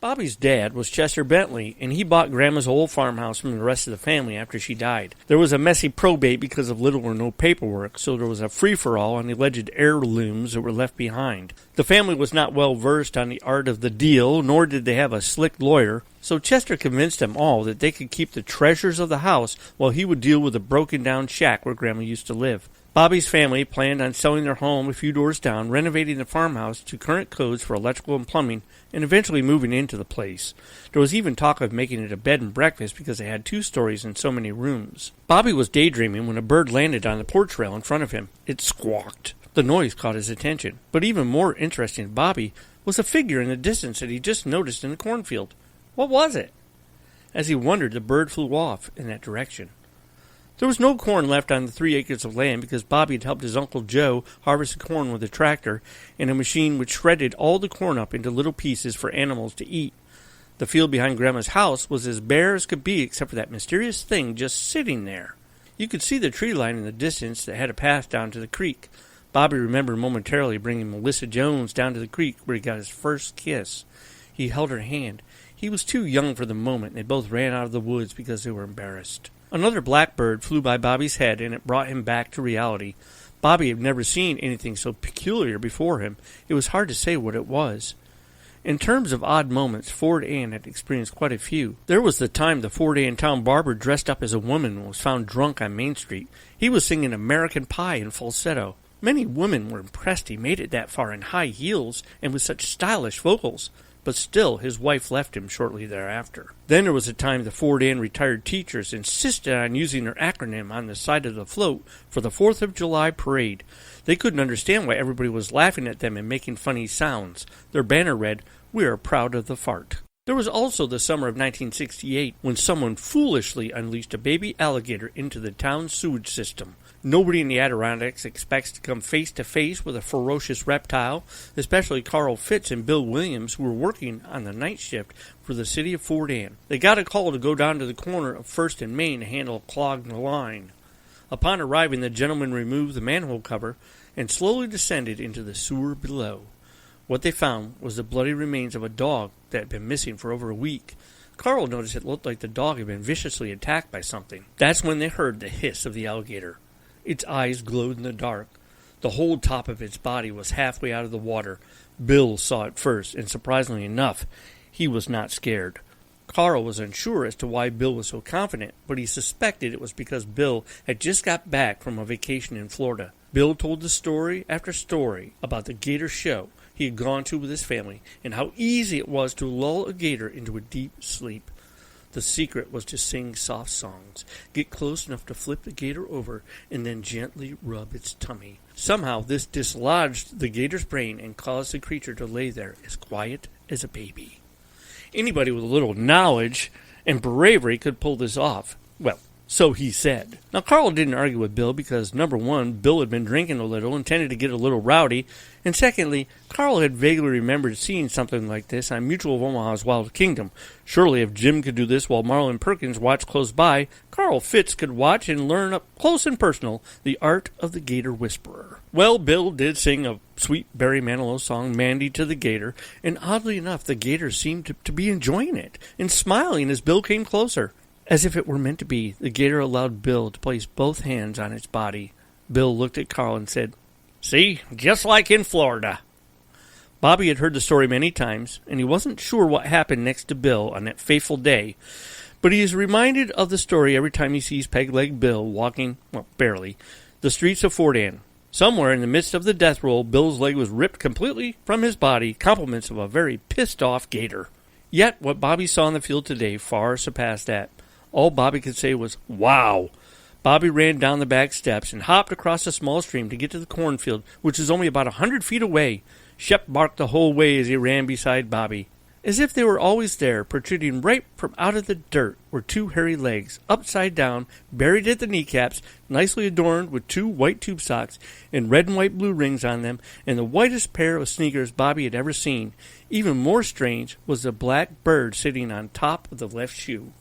Bobby's dad was Chester Bentley, and he bought Grandma's old farmhouse from the rest of the family after she died. There was a messy probate because of little or no paperwork, so there was a free-for-all on the alleged heirlooms that were left behind. The family was not well versed on the art of the deal, nor did they have a slick lawyer, so Chester convinced them all that they could keep the treasures of the house while he would deal with the broken-down shack where Grandma used to live. Bobby's family planned on selling their home a few doors down, renovating the farmhouse to current codes for electrical and plumbing, and eventually moving into the place. There was even talk of making it a bed and breakfast because they had 2 stories and so many rooms. Bobby was daydreaming when a bird landed on the porch rail in front of him. It squawked. The noise caught his attention. But even more interesting to Bobby was a figure in the distance that he just noticed in the cornfield. What was it? As he wondered, the bird flew off in that direction. There was no corn left on the 3 acres of land because Bobby had helped his Uncle Joe harvest the corn with a tractor and a machine which shredded all the corn up into little pieces for animals to eat. The field behind Grandma's house was as bare as could be except for that mysterious thing just sitting there. You could see the tree line in the distance that had a path down to the creek. Bobby remembered momentarily bringing Melissa Jones down to the creek where he got his first kiss. He held her hand. He was too young for the moment, and they both ran out of the woods because they were embarrassed. Another blackbird flew by Bobby's head, and it brought him back to reality. Bobby had never seen anything so peculiar before him. It was hard to say what it was. In terms of odd moments, Ford Ann had experienced quite a few. There was the time the Ford Ann town barber dressed up as a woman and was found drunk on Main Street. He was singing American Pie in falsetto. Many women were impressed he made it that far in high heels and with such stylish vocals. But still, his wife left him shortly thereafter. Then there was a time the Ford Ann retired teachers insisted on using their acronym on the side of the float for the 4th of July parade. They couldn't understand why everybody was laughing at them and making funny sounds. Their banner read, "We are proud of the fart." There was also the summer of 1968 when someone foolishly unleashed a baby alligator into the town's sewage system. Nobody in the Adirondacks expects to come face-to-face with a ferocious reptile, especially Carl Fitz and Bill Williams, who were working on the night shift for the city of Fort Ann. They got a call to go down to the corner of 1st and Main to handle a clogged line. Upon arriving, the gentlemen removed the manhole cover and slowly descended into the sewer below. What they found was the bloody remains of a dog that had been missing for over a week. Carl noticed it looked like the dog had been viciously attacked by something. That's when they heard the hiss of the alligator. Its eyes glowed in the dark. The whole top of its body was halfway out of the water. Bill saw it first, and surprisingly enough, he was not scared. Carl was unsure as to why Bill was so confident, but he suspected it was because Bill had just got back from a vacation in Florida. Bill told the story after story about the gator show he had gone to with his family, and how easy it was to lull a gator into a deep sleep. The secret was to sing soft songs, get close enough to flip the gator over, and then gently rub its tummy. Somehow this dislodged the gator's brain and caused the creature to lay there as quiet as a baby. Anybody with a little knowledge and bravery could pull this off. Well, so he said. Now, Carl didn't argue with Bill because, number one, Bill had been drinking a little and tended to get a little rowdy, and secondly, Carl had vaguely remembered seeing something like this on Mutual of Omaha's Wild Kingdom. Surely if Jim could do this while Marlon Perkins watched close by, Carl Fitz could watch and learn up close and personal the art of the Gator Whisperer. Well, Bill did sing a sweet Barry Manilow song, Mandy to the Gator, and oddly enough, the gator seemed to be enjoying it and smiling as Bill came closer. As if it were meant to be, the gator allowed Bill to place both hands on its body. Bill looked at Carl and said, "See, just like in Florida." Bobby had heard the story many times, and he wasn't sure what happened next to Bill on that fateful day, but he is reminded of the story every time he sees Peg-Leg Bill walking, well, barely, the streets of Fort Ann. Somewhere in the midst of the death roll, Bill's leg was ripped completely from his body, compliments of a very pissed-off gator. Yet what Bobby saw in the field today far surpassed that. All Bobby could say was, "Wow." Bobby ran down the back steps and hopped across a small stream to get to the cornfield, which was only about 100 feet away. Shep barked the whole way as he ran beside Bobby. As if they were always there, protruding right from out of the dirt, were 2 hairy legs, upside down, buried at the kneecaps, nicely adorned with 2 white tube socks and red and white blue rings on them, and the whitest pair of sneakers Bobby had ever seen. Even more strange was the black bird sitting on top of the left shoe.